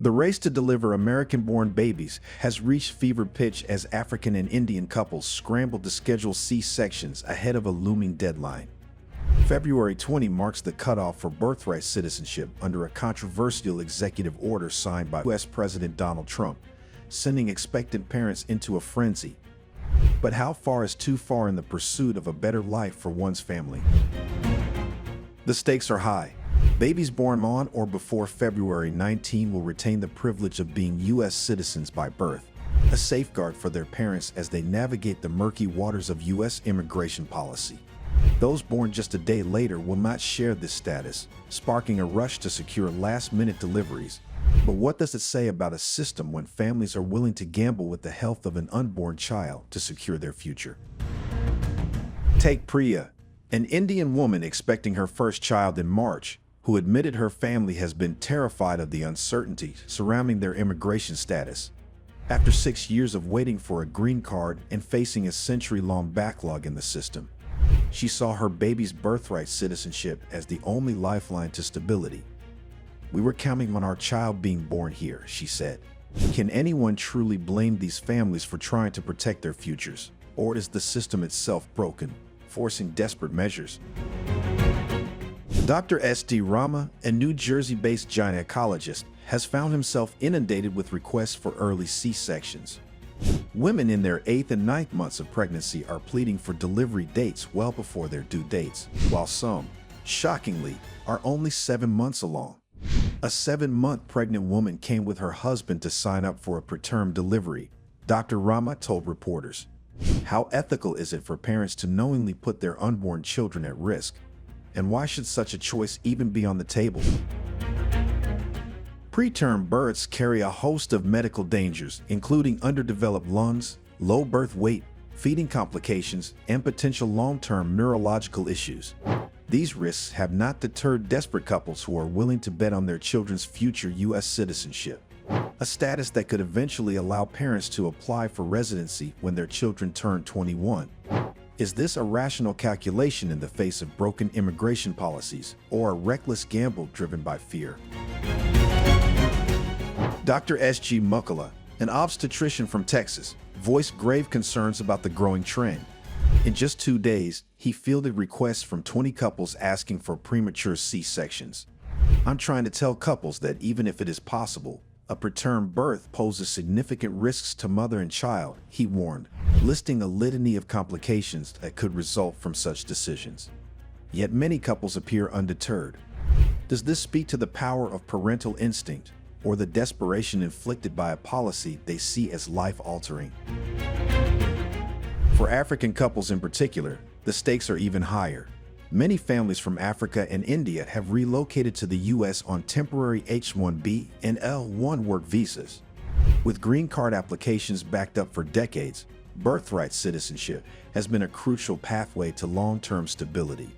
The race to deliver American-born babies has reached fever pitch as African and Indian couples scramble to schedule C-sections ahead of a looming deadline. February 20 marks the cutoff for birthright citizenship under a controversial executive order signed by U.S. President Donald Trump, sending expectant parents into a frenzy. But how far is too far in the pursuit of a better life for one's family? The stakes are high. Babies born on or before February 19 will retain the privilege of being U.S. citizens by birth, a safeguard for their parents as they navigate the murky waters of U.S. immigration policy. Those born just a day later will not share this status, sparking a rush to secure last-minute deliveries. But what does it say about a system when families are willing to gamble with the health of an unborn child to secure their future? Take Priya, an Indian woman expecting her first child in March, who admitted her family has been terrified of the uncertainty surrounding their immigration status. After 6 years of waiting for a green card and facing a century-long backlog in the system, she saw her baby's birthright citizenship as the only lifeline to stability. "We were counting on our child being born here," she said. Can anyone truly blame these families for trying to protect their futures? Or is the system itself broken, forcing desperate measures? Dr. S.D. Rama, a New Jersey-based gynecologist, has found himself inundated with requests for early C-sections. Women in their 8th and 9th months of pregnancy are pleading for delivery dates well before their due dates, while some, shockingly, are only 7 months along. A 7-month pregnant woman came with her husband to sign up for a preterm delivery, Dr. Rama told reporters. How ethical is it for parents to knowingly put their unborn children at risk? And why should such a choice even be on the table? Preterm births carry a host of medical dangers, including underdeveloped lungs, low birth weight, feeding complications, and potential long-term neurological issues. These risks have not deterred desperate couples who are willing to bet on their children's future U.S. citizenship, a status that could eventually allow parents to apply for residency when their children turn 21. Is this a rational calculation in the face of broken immigration policies, or a reckless gamble driven by fear? Dr. S.G. Mukkala, an obstetrician from Texas, voiced grave concerns about the growing trend. In just 2 days, he fielded requests from 20 couples asking for premature C-sections. "I'm trying to tell couples that even if it is possible, a preterm birth poses significant risks to mother and child," he warned, listing a litany of complications that could result from such decisions. Yet many couples appear undeterred. Does this speak to the power of parental instinct, or the desperation inflicted by a policy they see as life-altering? For African couples in particular, the stakes are even higher. Many families from Africa and India have relocated to the U.S. on temporary H-1B and L-1 work visas. With green card applications backed up for decades, birthright citizenship has been a crucial pathway to long-term stability.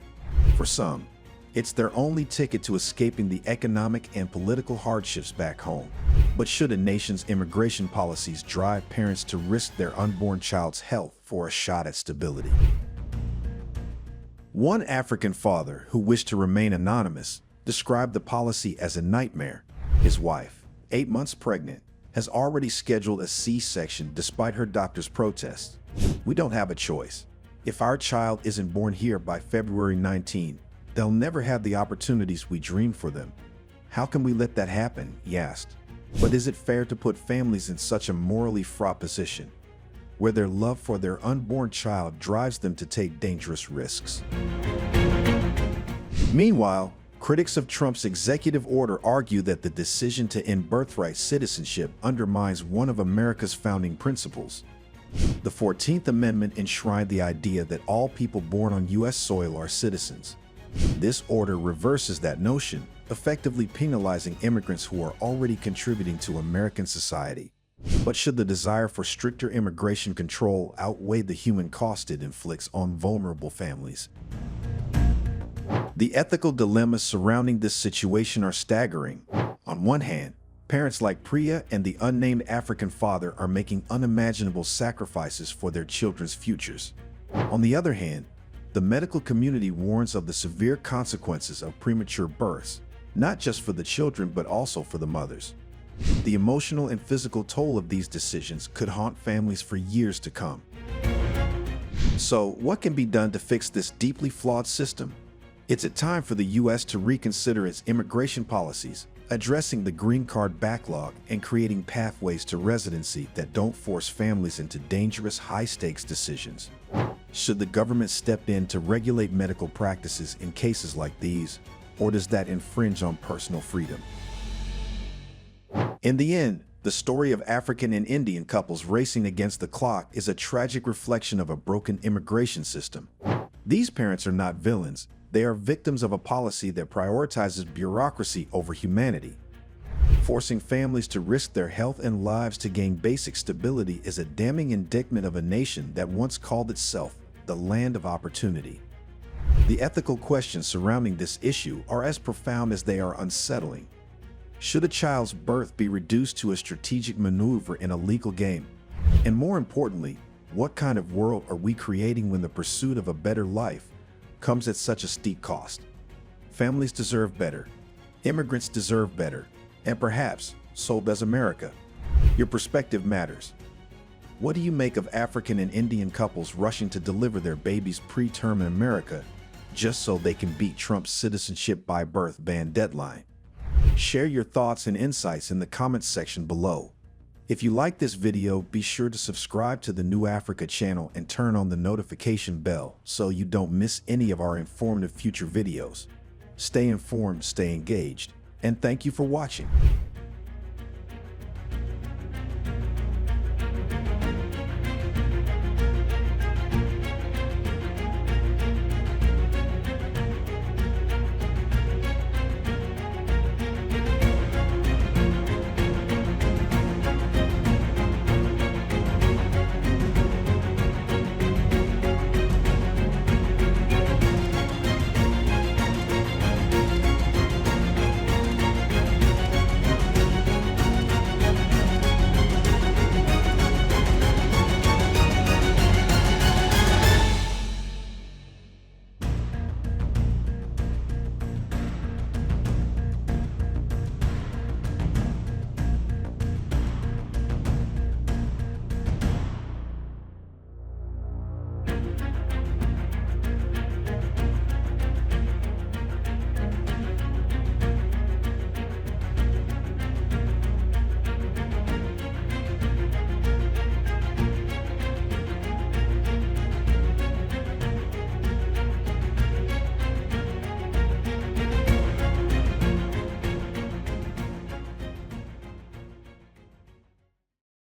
For some, it's their only ticket to escaping the economic and political hardships back home. But should a nation's immigration policies drive parents to risk their unborn child's health for a shot at stability? One African father who wished to remain anonymous described the policy as a nightmare. His wife, 8 months pregnant, has already scheduled a C-section despite her doctor's protests. "We don't have a choice. If our child isn't born here by February 19, they'll never have the opportunities we dreamed for them. How can we let that happen?" he asked. But is it fair to put families in such a morally fraught position, where their love for their unborn child drives them to take dangerous risks? Meanwhile, critics of Trump's executive order argue that the decision to end birthright citizenship undermines one of America's founding principles. The 14th Amendment enshrined the idea that all people born on U.S. soil are citizens. This order reverses that notion, effectively penalizing immigrants who are already contributing to American society. But should the desire for stricter immigration control outweigh the human cost it inflicts on vulnerable families? The ethical dilemmas surrounding this situation are staggering. On one hand, parents like Priya and the unnamed African father are making unimaginable sacrifices for their children's futures. On the other hand, the medical community warns of the severe consequences of premature births, not just for the children but also for the mothers. The emotional and physical toll of these decisions could haunt families for years to come. So, what can be done to fix this deeply flawed system? It's time for the U.S. to reconsider its immigration policies, addressing the green card backlog and creating pathways to residency that don't force families into dangerous, high-stakes decisions. Should the government step in to regulate medical practices in cases like these, or does that infringe on personal freedom? In the end, the story of African and Indian couples racing against the clock is a tragic reflection of a broken immigration system. These parents are not villains. They are victims of a policy that prioritizes bureaucracy over humanity. Forcing families to risk their health and lives to gain basic stability is a damning indictment of a nation that once called itself the land of opportunity. The ethical questions surrounding this issue are as profound as they are unsettling. Should a child's birth be reduced to a strategic maneuver in a legal game? And more importantly, what kind of world are we creating when the pursuit of a better life comes at such a steep cost? Families deserve better. Immigrants deserve better. And perhaps, so does America. Your perspective matters. What do you make of African and Indian couples rushing to deliver their babies preterm in America just so they can beat Trump's citizenship by birth ban deadline? Share your thoughts and insights in the comments section below. If you like this video, be sure to subscribe to the New Africa channel and turn on the notification bell so you don't miss any of our informative future videos. Stay informed, stay engaged, and thank you for watching.